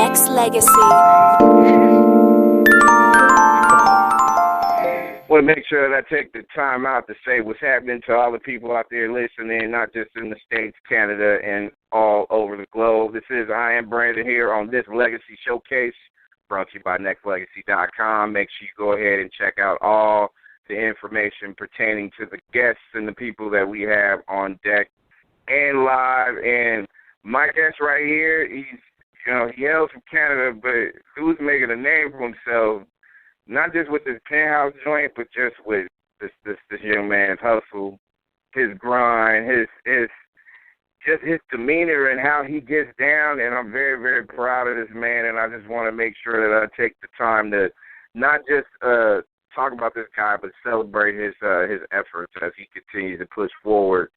Nexxlegacy. Want to make sure that I take the time out to say what's happening to all the people out there listening, not just in the States, Canada, and all over the globe. This is iambranded here on this Legacy Showcase, brought to you by Nexxlegacy.com. Make sure you go ahead and check out all the information pertaining to the guests and the people that we have on deck and live. And my guest right here, he hails from Canada, but who's making a name for himself, not just with this penthouse joint, but just with this young man's hustle, his grind, his demeanor and how he gets down. And I'm very, very proud of this man. And I just want to make sure that I take the time to not just talk about this guy, but celebrate his efforts as he continues to push forward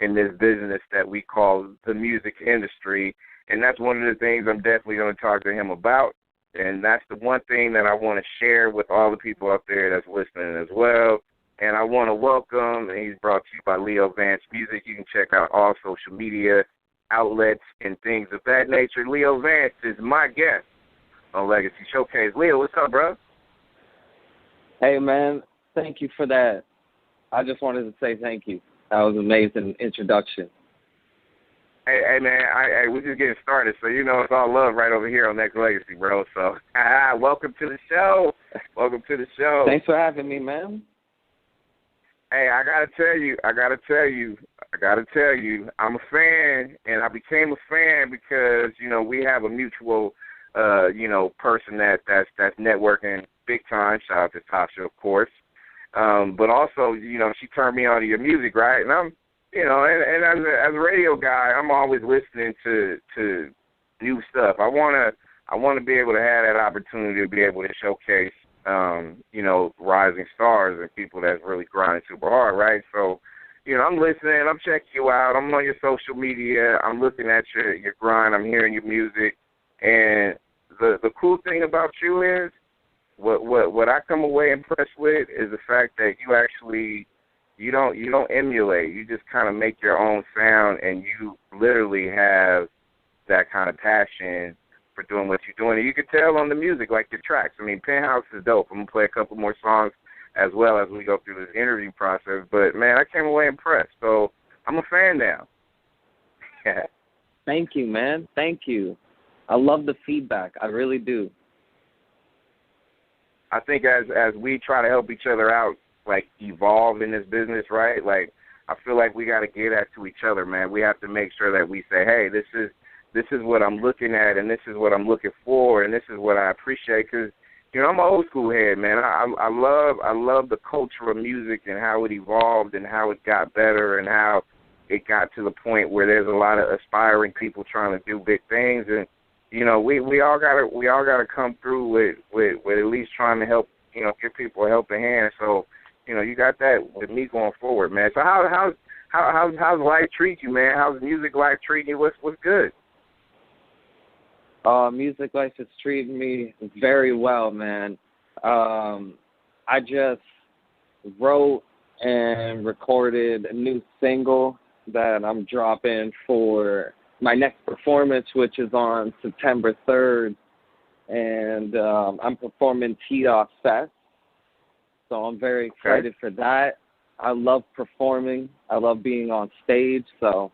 in this business that we call the music industry. And that's one of the things I'm definitely going to talk to him about. And that's the one thing that I want to share with all the people out there that's listening as well. And I want to welcome, and he's brought to you by Vance Music. You can check out all social media outlets and things of that nature. Vance is my guest on Legacy Showcase. Leo, what's up, bro? Hey, man. Thank you for that. I just wanted to say thank you. That was an amazing introduction. Hey, man, we're just getting started, so it's all love right over here on Nexxlegacy, bro. So, welcome to the show. Welcome to the show. Thanks for having me, man. Hey, I gotta tell you, I'm a fan, and I became a fan because we have a mutual, person that's networking big time. Shout out to Tasha, of course. But also, she turned me on to your music, right? And I'm. And as a radio guy, I'm always listening to new stuff. I want to be able to have that opportunity to be able to showcase, rising stars and people that's really grinding super hard, right? So, I'm listening. I'm checking you out. I'm on your social media. I'm looking at your grind. I'm hearing your music. And the cool thing about you is what I come away impressed with is the fact that you actually you don't emulate. You just kind of make your own sound, and you literally have that kind of passion for doing what you're doing. And you can tell on the music, like the tracks. I mean, Penthouse is dope. I'm going to play a couple more songs as well as we go through this interview process. But, man, I came away impressed. So I'm a fan now. Thank you, man. Thank you. I love the feedback. I really do. I think as we try to help each other out, like, evolve in this business, right? Like, I feel like we got to get that to each other, man. We have to make sure that we say, hey, this is what I'm looking at, and this is what I'm looking for, and this is what I appreciate. Because, I'm an old school head, man. I love the culture of music and how it evolved and how it got better and how it got to the point where there's a lot of aspiring people trying to do big things. And, we all gotta come through with at least trying to help, give people a helping hand. So, you got that with me going forward, man. So how's life treating you, man? How's music life treating you? What's good? Music life is treating me very well, man. I just wrote and recorded a new single that I'm dropping for my next performance, which is on September 3rd. And I'm performing T-Dot Fest. So I'm very excited for that. I love performing. I love being on stage, so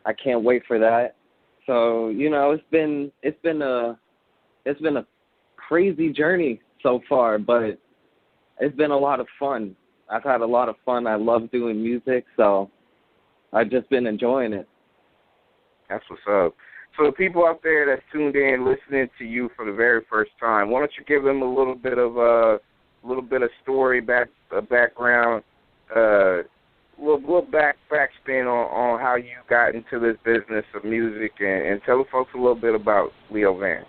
I can't wait for that. So, it's been a crazy journey so far, but it's been a lot of fun. I've had a lot of fun. I love doing music, so I've just been enjoying it. That's what's up. So the people out there that's tuned in, listening to you for the very first time, why don't you give them a little bit of story, background, little backspin on how you got into this business of music, and tell the folks a little bit about Vance.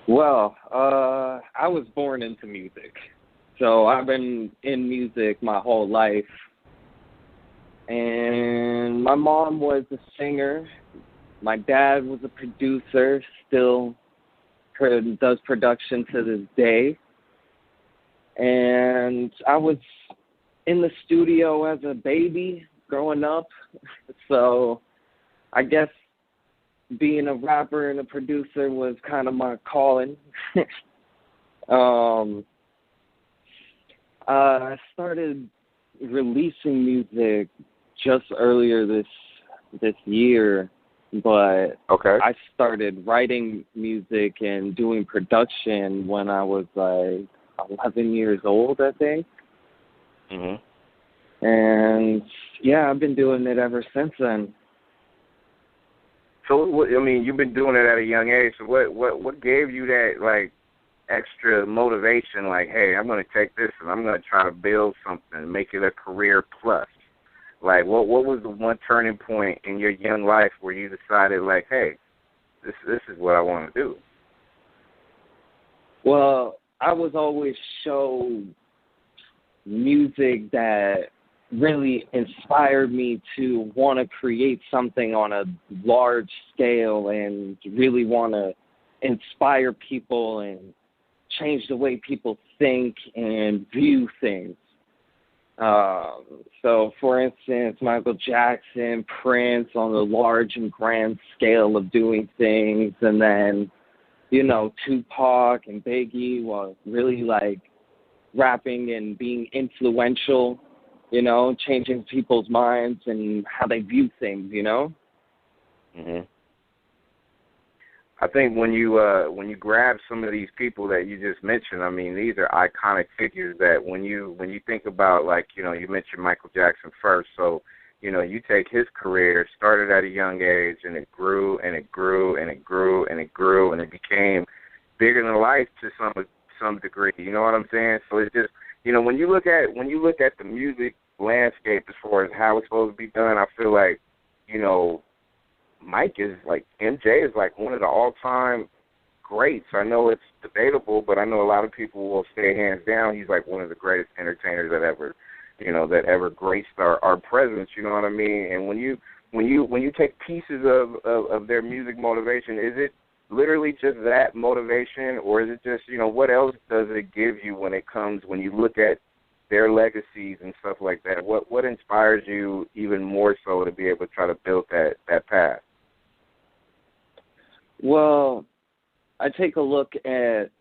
Well, I was born into music, so I've been in music my whole life. And my mom was a singer. My dad was a producer, still does production to this day. And I was in the studio as a baby growing up. So I guess being a rapper and a producer was kind of my calling. I started releasing music just earlier this year, but okay. I started writing music and doing production when I was like 11 years old, I think. Mhm. And yeah, I've been doing it ever since then. So, I mean, you've been doing it at a young age. So, what gave you that like extra motivation? Like, hey, I'm going to take this and I'm going to try to build something, make it a career plus. Like, what was the one turning point in your young life where you decided, like, hey, this is what I want to do? Well, I was always shown music that really inspired me to want to create something on a large scale and really want to inspire people and change the way people think and view things. So, for instance, Michael Jackson, Prince on the large and grand scale of doing things, and then, you know, Tupac and Biggie were really, like, rapping and being influential, you know, changing people's minds and how they view things, you know? Mhm. I think when you grab some of these people that you just mentioned, I mean, these are iconic figures that when you think about, like, you know, you mentioned Michael Jackson first, so, you know, you take his career, started at a young age, and it grew and it grew and it grew and it grew and it became bigger than life to some degree. You know what I'm saying? So it's just, you know, when you look at the music landscape as far as how it's supposed to be done, I feel like, you know, Mike is like, MJ is like one of the all-time greats. I know it's debatable, but I know a lot of people will say hands down he's like one of the greatest entertainers that ever graced our presence. You know what I mean? And when you take pieces of their music motivation, is it literally just that motivation, or is it just, you know, what else does it give you when you look at their legacies and stuff like that? What inspires you even more so to be able to try to build that path? Well, I take a look at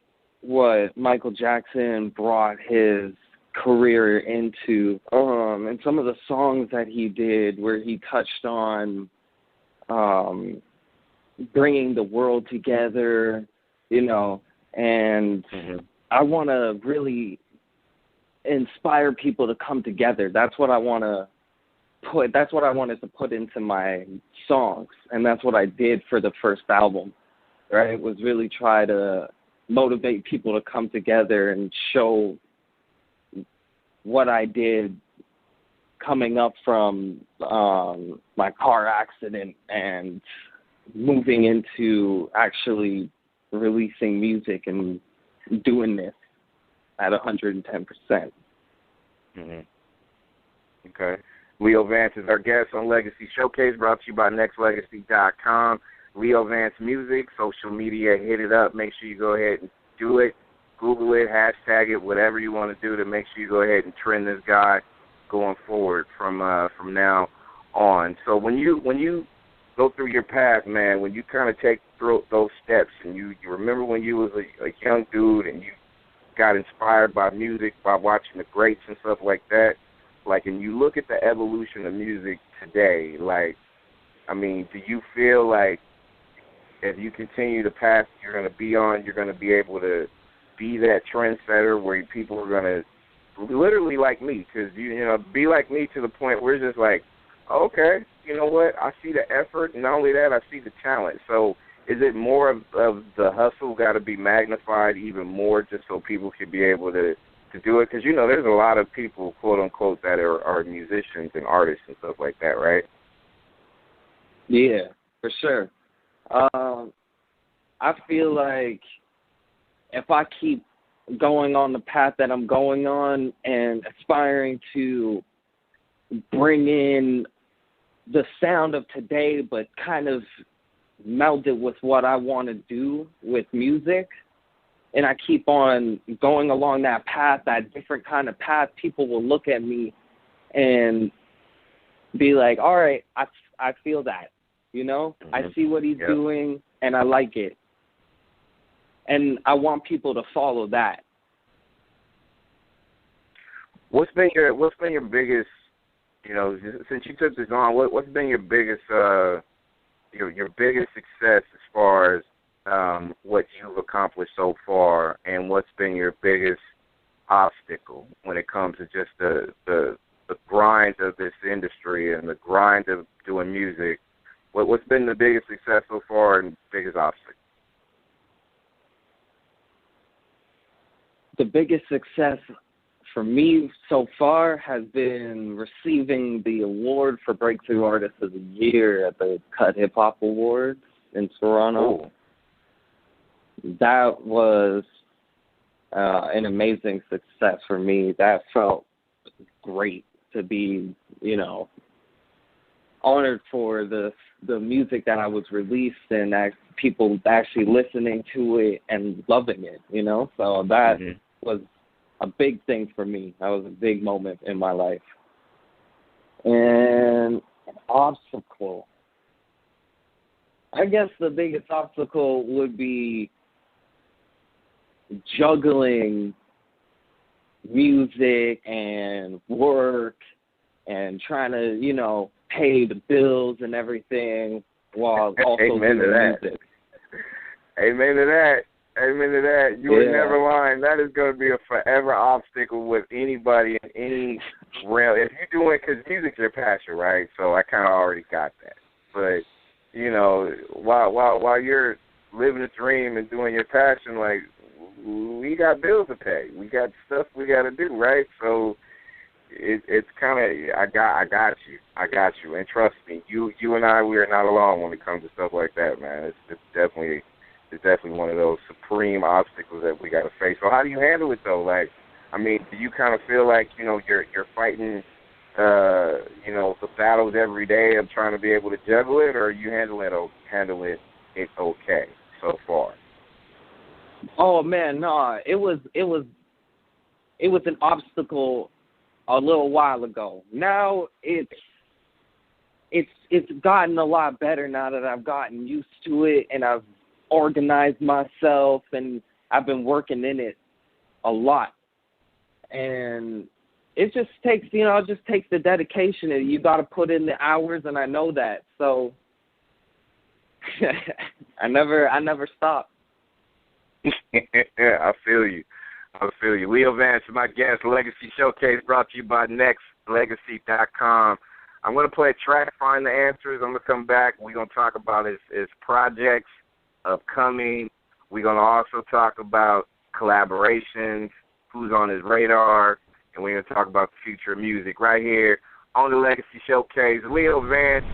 what Michael Jackson brought his career into, and some of the songs that he did where he touched on bringing the world together, you know, and I want to really inspire people to come together. That's what I wanted to put into my songs, and that's what I did for the first album, right? Was really try to motivate people to come together and show what I did coming up from my car accident and moving into actually releasing music and doing this at 110%. Okay. Leo Vance is our guest on Legacy Showcase, brought to you by Nexxlegacy.com. Leo Vance Music, social media, hit it up. Make sure you go ahead and do it. Google it, hashtag it, whatever you want to do to make sure you go ahead and trend this guy going forward from now on. So when you go through your path, man, when you kind of take through those steps, and you remember when you was a young dude and you got inspired by music, by watching the greats and stuff like that, like, and you look at the evolution of music today, like, I mean, do you feel like if you continue the path you're going to be on, you're going to be able to be that trendsetter where people are going to literally like me, because, you know, be like me to the point where it's just like, okay, you know what, I see the effort, and not only that, I see the talent. So is it more of the hustle got to be magnified even more just so people can be able to do it? Because, you know, there's a lot of people, quote-unquote, that are musicians and artists and stuff like that, right? Yeah, for sure. I feel like if I keep going on the path that I'm going on and aspiring to bring in the sound of today but kind of meld it with what I want to do with music, and I keep on going along that path, that different kind of path, people will look at me and be like, all right, I feel that. You know, Mm-hmm. I see what he's doing, and I like it. And I want people to follow that. What's been your biggest, you know, since you took this on, what's been your biggest your biggest success as far as what you've accomplished so far, and what's been your biggest obstacle when it comes to just the grind of this industry and the grind of doing music? What's been the biggest success so far and biggest obstacle? The biggest success for me so far has been receiving the award for Breakthrough Artist of the Year at the Cut Hip Hop Awards in Toronto. Oh. That was an amazing success for me. That felt great to be, you know, honored for the music that I was released and people actually listening to it and loving it, you know. So that was a big thing for me. That was a big moment in my life. And an obstacle. I guess the biggest obstacle would be juggling music and work and trying to, you know, pay the bills and everything while also Amen doing to that. music. Amen to that. Amen to that. You were never lying. That is going to be a forever obstacle with anybody in any realm. If you're doing, because music's your passion, right? So I kind of already got that. But, you know, while you're living a dream and doing your passion, like, we got bills to pay. We got stuff we got to do, right? So it's kind of, I got you. And trust me, you and I, we are not alone when it comes to stuff like that, man. It's definitely one of those supreme obstacles that we got to face. So how do you handle it, though? Like, I mean, do you kind of feel like, you know, you're fighting, you know, the battles every day of trying to be able to juggle it, or you handle it okay so far? Oh man, no, it was an obstacle a little while ago. Now it's gotten a lot better now that I've gotten used to it and I've organized myself and I've been working in it a lot. And it just takes, you know, the dedication and you got to put in the hours, and I know that. So I never stop. I feel you. Leo Vance is my guest. Legacy Showcase brought to you by Nexxlegacy.com. I'm going to play a track, Find the Answers. I'm going to come back. We're going to talk about his projects upcoming. We're going to also talk about collaborations, who's on his radar, and we're going to talk about the future of music right here on the Legacy Showcase. Leo Vance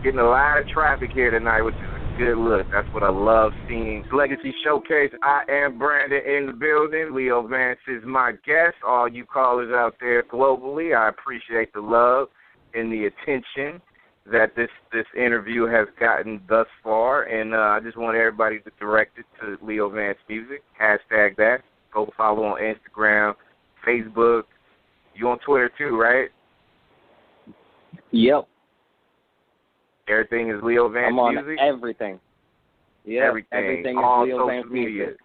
getting a lot of traffic here tonight, which is a good look. That's what I love seeing. Legacy Showcase, I am Brandon in the building. Leo Vance is my guest. All you callers out there globally, I appreciate the love and the attention that this interview has gotten thus far. And I just want everybody to direct it to Leo Vance Music. Hashtag that. Go follow on Instagram, Facebook. You on Twitter too, right? Yep. Everything is Leo Vance I'm on Music? everything. Yeah, everything is all Leo social Vance media. Music.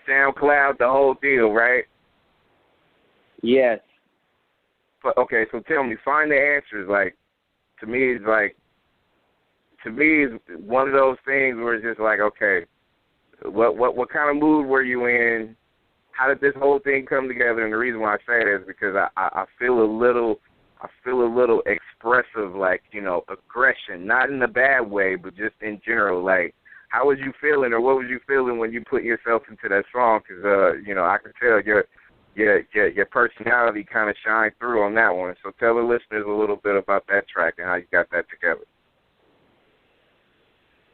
SoundCloud, the whole deal, right? Yes. But, okay, so tell me, Find the Answers. Like, to me, it's one of those things where it's just like, okay, what kind of mood were you in? How did this whole thing come together? And the reason why I say that is because I feel a little expressive, like, you know, aggression, not in a bad way, but just in general. Like, how was you feeling, or what was you feeling when you put yourself into that song? Because, you know, I could tell your personality kind of shined through on that one. So tell the listeners a little bit about that track and how you got that together.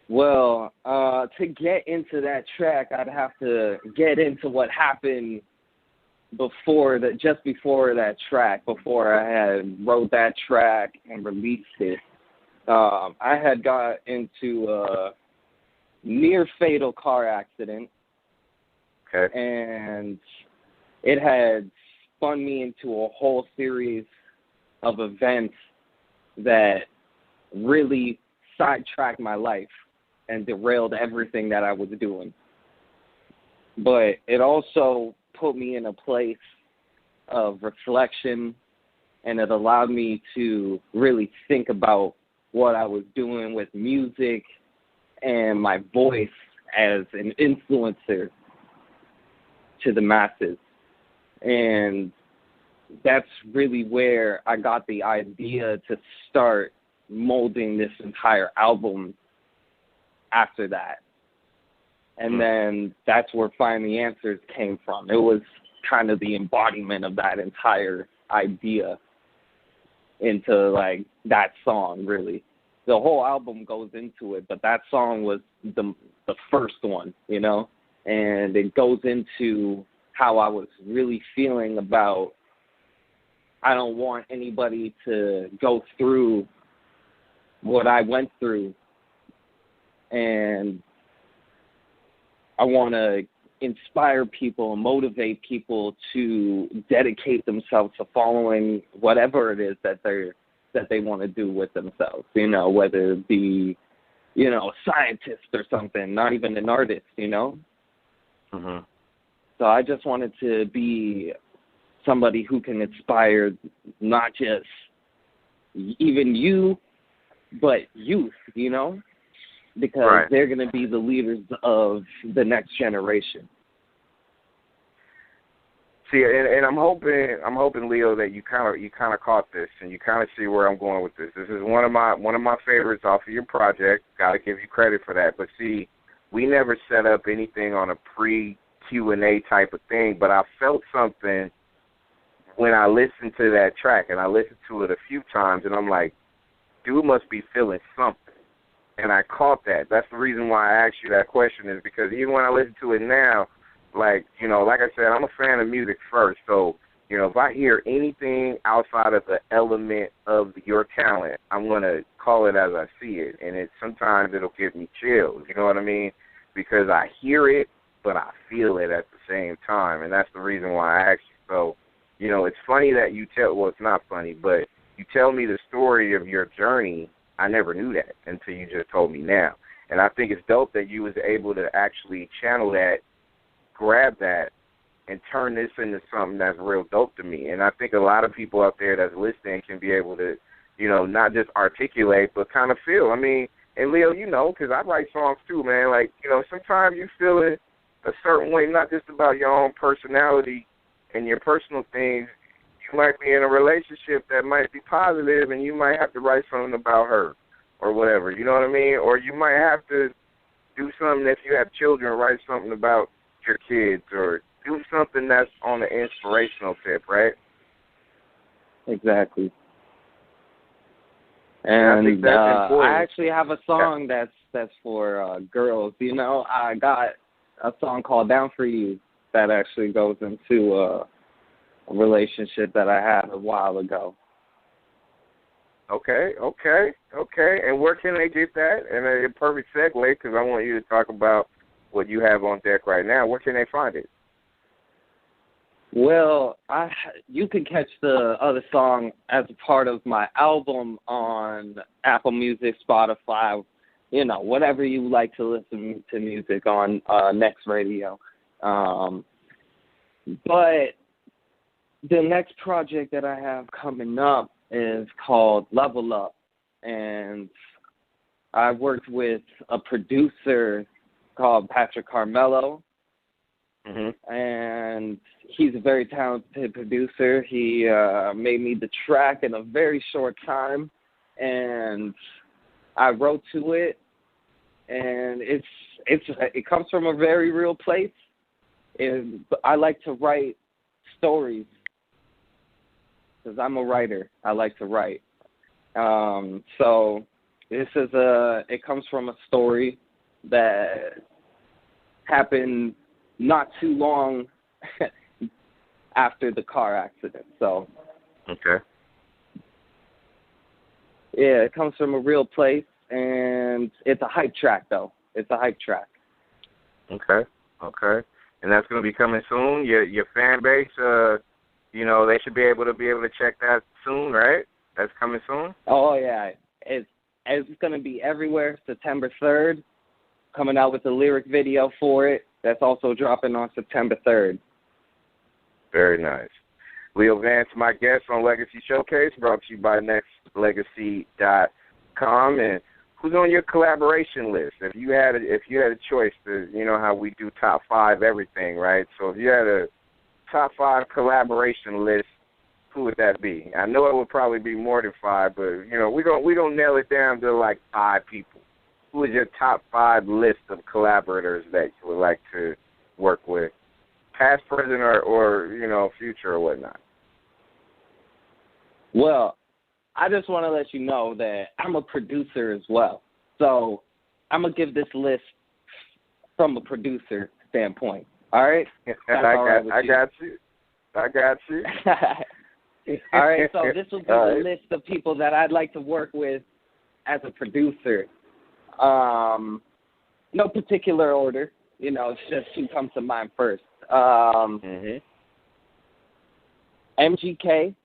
Well, to get into that track, I'd have to get into what happened before that track, before I had wrote that track and released it. I had got into a near fatal car accident. Okay. And it had spun me into a whole series of events that really sidetracked my life and derailed everything that I was doing. But it also put me in a place of reflection, and it allowed me to really think about what I was doing with music and my voice as an influencer to the masses. And that's really where I got the idea to start molding this entire album after that. And then that's where Find the Answers came from. It was kind of the embodiment of that entire idea into, like, that song, really. The whole album goes into it, but that song was the first one, you know? And it goes into how I was really feeling about, I don't want anybody to go through what I went through, and I want to inspire people and motivate people to dedicate themselves to following whatever it is that they want to do with themselves, you know, whether it be, you know, a scientist or something, not even an artist, you know. Mm-hmm. So I just wanted to be somebody who can inspire not just even you, but youth, you know, because they're going to be the leaders of the next generation. See, and I'm hoping, Leo, that you kind of caught this and you kind of see where I'm going with this. This is one of my favorites off of your project. Got to give you credit for that. But see, we never set up anything on a pre-Q&A type of thing, but I felt something when I listened to that track, and I listened to it a few times, and I'm like, dude must be feeling something. And I caught that. That's the reason why I asked you that question, is because even when I listen to it now, like, you know, like I said, I'm a fan of music first. So, you know, if I hear anything outside of the element of your talent, I'm going to call it as I see it. And sometimes it'll give me chills, you know what I mean? Because I hear it, but I feel it at the same time. And that's the reason why I asked you. So, you know, it's funny that well, it's not funny, but you tell me the story of your journey. I never knew that until you just told me now. And I think it's dope that you was able to actually channel that, grab that, and turn this into something that's real dope to me. And I think a lot of people out there that's listening can be able to, you know, not just articulate, but kind of feel. I mean, and Leo, you know, because I write songs too, man. Like, you know, sometimes you feel it a certain way, not just about your own personality and your personal things. You might be in a relationship that might be positive, and you might have to write something about her or whatever, you know what I mean? Or you might have to do something, if you have children, write something about your kids, or do something that's on the inspirational tip, right? Exactly. And I actually have a song that's for girls. You know, I got a song called Down For You that actually goes into a relationship that I had a while ago. Okay. And where can they get that? And a perfect segue, because I want you to talk about what you have on deck right now. Where can they find it? Well, you can catch the other song as a part of my album on Apple Music, Spotify, you know, whatever you like to listen to music on, Next Radio. But the next project that I have coming up is called Level Up, and I worked with a producer called Patrick Carmelo, and he's a very talented producer. He made me the track in a very short time, and I wrote to it, and it comes from a very real place. And I like to write stories because I'm a writer. I like to write. So this is it comes from a story that happened not too long after the car accident. So okay. Yeah, it comes from a real place, and it's a hype track, though. It's a hype track. Okay. And that's going to be coming soon. Your fan base, you know, they should be able to check that soon, right? That's coming soon. Oh yeah, it's It's going to be everywhere September 3rd. Coming out with a lyric video for it. That's also dropping on September 3rd. Very nice. Leo Vance, my guest on Legacy Showcase, brought to you by Nexxlegacy.com. And who's on your collaboration list? If you had a choice to, you know how we do top 5 everything, right? So if you had a top 5 collaboration list, who would that be? I know it would probably be more than 5, but you know we don't nail it down to like 5 people. Who is your top 5 list of collaborators that you would like to work with, past, present, or you know, future or whatnot? Well, I just want to let you know that I'm a producer as well. So I'm going to give this list from a producer standpoint. All right? I got you. All right, so this will be the list of people that I'd like to work with as a producer. No particular order. You know, it's just who comes to mind first. MGK,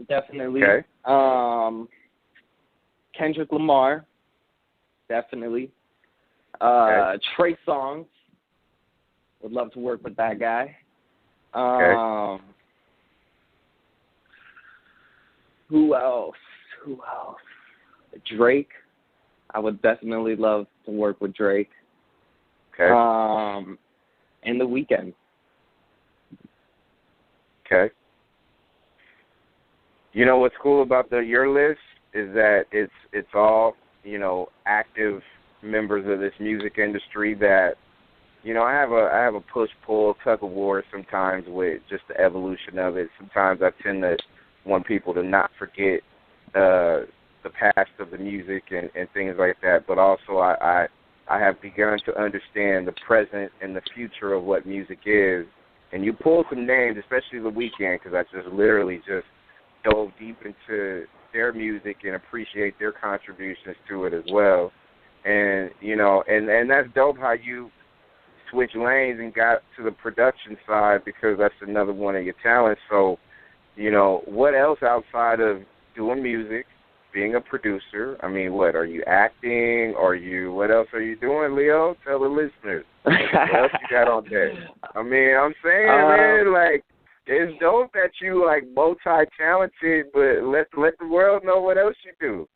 definitely. Okay. Kendrick Lamar, definitely. Trey Songz, would love to work with that guy. Who else? Drake. I would definitely love to work with Drake. Okay. And The Weeknd. Okay. You know what's cool about your list is that it's all, you know, active members of this music industry that, you know, I have a push-pull, tug-of-war sometimes with just the evolution of it. Sometimes I tend to want people to not forget the past of the music and things like that, but also I have begun to understand the present and the future of what music is. And you pull some names, especially The Weeknd, because I just literally just dove deep into their music and appreciate their contributions to it as well. And, you know, and that's dope how you switch lanes and got to the production side, because that's another one of your talents. So, you know, what else outside of doing music, being a producer? I mean, what, are you acting? What else are you doing, Leo? Tell the listeners. What else you got on there? I mean, I'm saying, man, like, it's dope that you, like, multi-talented, but let the world know what else you do.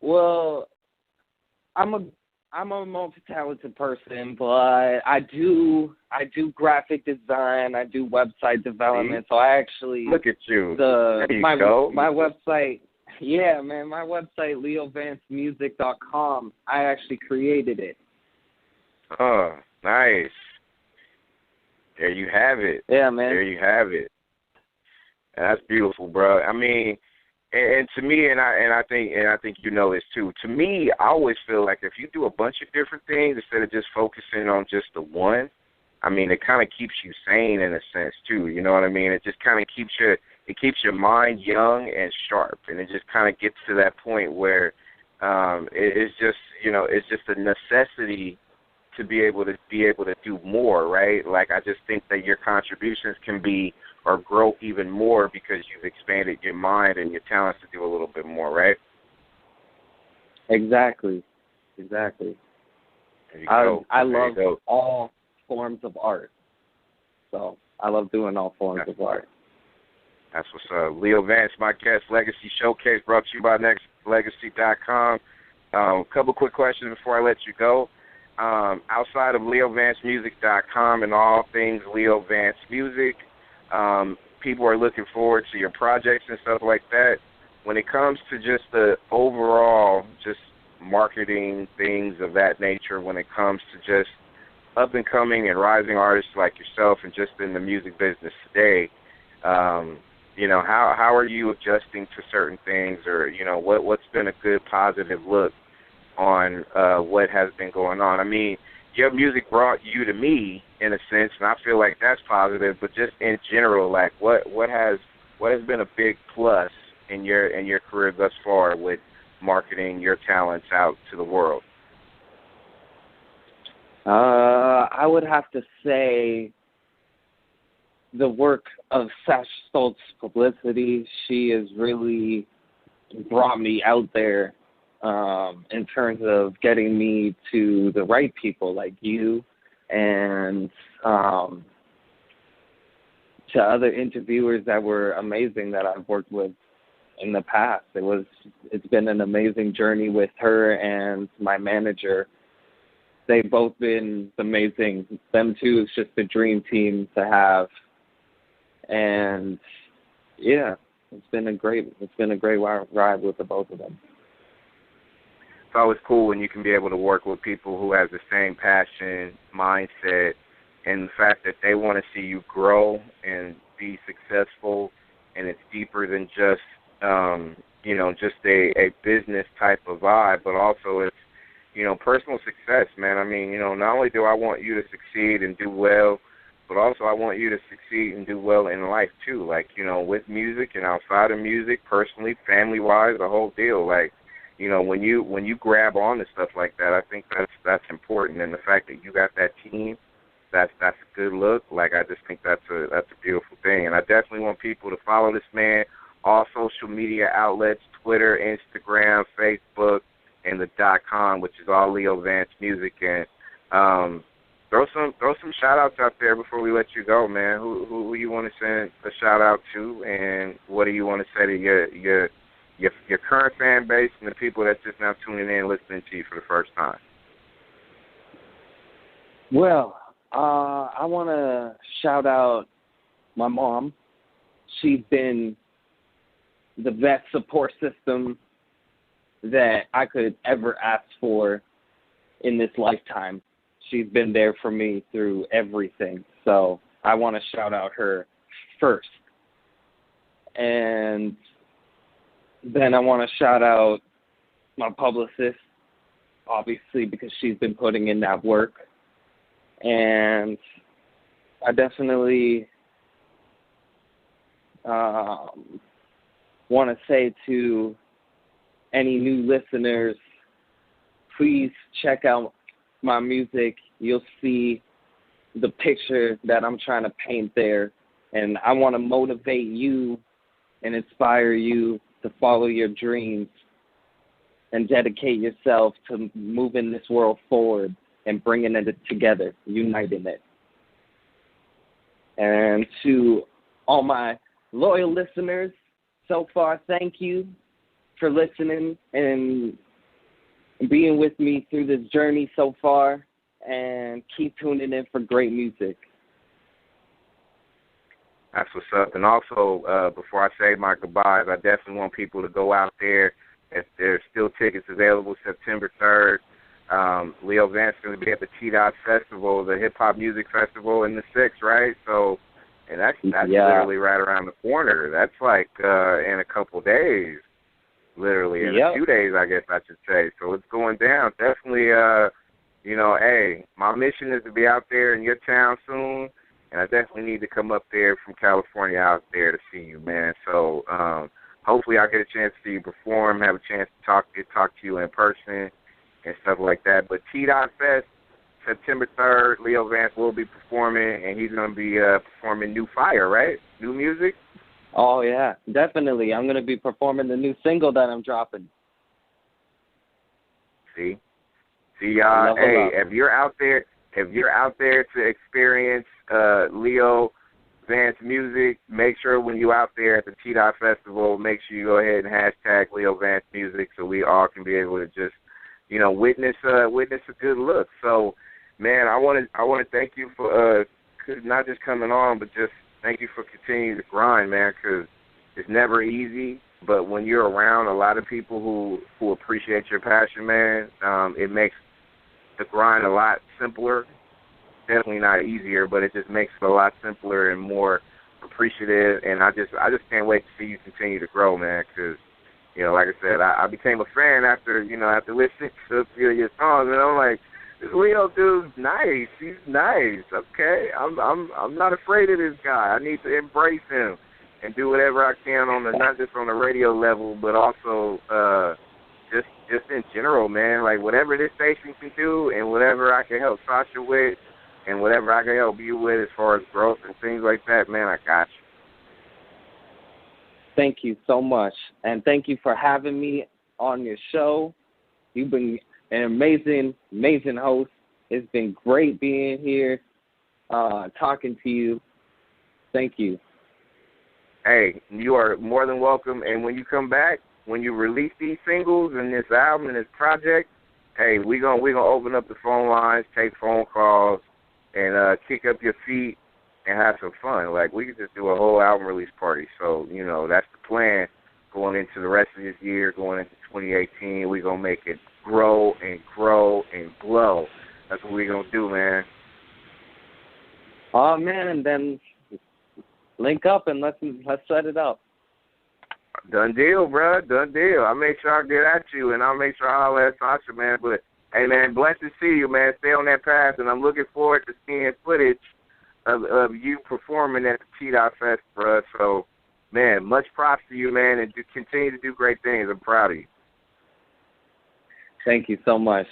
Well, I'm a multi-talented person, but I do graphic design. I do website development. So I actually look at you. My website. Yeah, man, my website leovancemusic.com. I actually created it. Oh, nice. There you have it. Yeah, man. There you have it. That's beautiful, bro. I mean, and to me, and I think you know this too. To me, I always feel like if you do a bunch of different things instead of just focusing on just the one, I mean, it kind of keeps you sane in a sense too. You know what I mean? It just kind of keeps your mind young and sharp, and it just kind of gets to that point where it's just, you know, it's just a necessity to be able to do more, right? Like, I just think that your contributions can be or grow even more because you've expanded your mind and your talents to do a little bit more, right? Exactly. I love all forms of art. So I love doing all forms of art. That's what's up. Leo Vance, my guest, Legacy Showcase, brought to you by Nexxlegacy.com. A couple quick questions before I let you go. Outside of LeoVanceMusic.com and all things Leo Vance Music, people are looking forward to your projects and stuff like that. When it comes to just the overall, just marketing, things of that nature, when it comes to just up-and-coming and rising artists like yourself and just in the music business today, you know, how are you adjusting to certain things, or, you know, what's been a good positive look on what has been going on? I mean, your music brought you to me in a sense, and I feel like that's positive. But just in general, like what has been a big plus in your career thus far with marketing your talents out to the world? I would have to say the work of Sash Stoltz Publicity. She is really brought me out there in terms of getting me to the right people like you and to other interviewers that were amazing that I've worked with in the past. It's been an amazing journey with her and my manager. They've both been amazing. Them two is just a dream team to have. And yeah, it's been a great ride with the both of them. It's always cool when you can be able to work with people who have the same passion, mindset, and the fact that they want to see you grow and be successful, and it's deeper than just just a business type of vibe, but also it's, personal success, man. I mean, not only do I want you to succeed and do well, but also I want you to succeed and do well in life too. Like, with music and outside of music, personally, family-wise, the whole deal. Like, when you grab on to stuff like that, I think that's important. And the fact that you got that team, that's a good look. Like, I just think that's a beautiful thing. And I definitely want people to follow this man, all social media outlets, Twitter, Instagram, Facebook, and the .com, which is all Leo Vance Music. And throw some shout-outs out there before we let you go, man. Who you want to send a shout-out to, and what do you want to say to your current fan base and the people that's just now tuning in and listening to you for the first time? Well, I want to shout out my mom. She's been the best support system that I could ever ask for in this lifetime. She's been there for me through everything. So I want to shout out her first. And then I want to shout out my publicist, obviously, because she's been putting in that work. And I definitely want to say to any new listeners, please check out my music. You'll see the picture that I'm trying to paint there. And I want to motivate you and inspire you to follow your dreams and dedicate yourself to moving this world forward and bringing it together, uniting it. And to all my loyal listeners so far, thank you for listening and being with me through this journey so far, and keep tuning in for great music. That's what's up. And also, before I say my goodbyes, I definitely want people to go out there. If there's still tickets available, September 3rd, Leo Vance is going to be at the T-Dot Festival, the hip-hop music festival in the 6th, right? So, and that's literally right around the corner. That's like in a couple days, literally in a few days, I guess I should say. So it's going down. Definitely, hey, my mission is to be out there in your town soon, and I definitely need to come up there from California out there to see you, man. So hopefully I'll get a chance to see you perform, have a chance to talk to you in person and stuff like that. But T-Dot Fest, September 3rd, Leo Vance will be performing, and he's going to be performing new fire, right? New music? Oh, yeah, definitely. I'm going to be performing the new single that I'm dropping. See, y'all, hey, if you're out there to experience Leo Vance music, make sure when you're out there at the T-Dot Festival, make sure you go ahead and hashtag Leo Vance music so we all can be able to just, witness a good look. So, man, I want to thank you for not just coming on, but just thank you for continuing to grind, man, because it's never easy. But when you're around a lot of people who appreciate your passion, man, it makes the grind a lot simpler. Definitely not easier, but it just makes it a lot simpler and more appreciative. And I just can't wait to see you continue to grow, man, because, like I said, I became a fan after listening to a few of your songs, and I'm like, this Leo dude's nice. He's nice. Okay, I'm not afraid of this guy. I need to embrace him and do whatever I can not just on the radio level, but also just in general, man. Like whatever this station can do, and whatever I can help Sasha with, and whatever I can help you with as far as growth and things like that, man, I got you. Thank you so much. And thank you for having me on your show. You've been an amazing, amazing host. It's been great being here, talking to you. Thank you. Hey, you are more than welcome. And when you come back, when you release these singles and this album and this project, hey, we gonna open up the phone lines, take phone calls, and kick up your feet and have some fun. Like, we could just do a whole album release party. So, you know, that's the plan going into the rest of this year, going into 2018. We're going to make it grow and grow and glow. That's what we're going to do, man. Oh, man, and then link up and let's set it up. Done deal, bro. Done deal. I'll make sure I get at you, and I'll make sure I holler at Sasha, man. But, hey, man, blessed to see you, man. Stay on that path, and I'm looking forward to seeing footage of you performing at the T-Dot Fest, bro. So, man, much props to you, man, and continue to do great things. I'm proud of you. Thank you so much.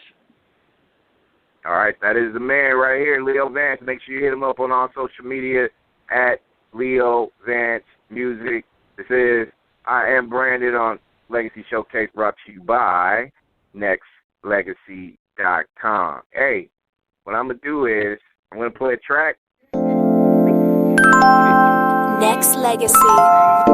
All right, that is the man right here, Leo Vance. Make sure you hit him up on all social media at Leo Vance Music. This is I Am Branded on Legacy Showcase, brought to you by Nexxlegacy.com. Hey, what I'm going to do is I'm going to play a track. Nexxlegacy.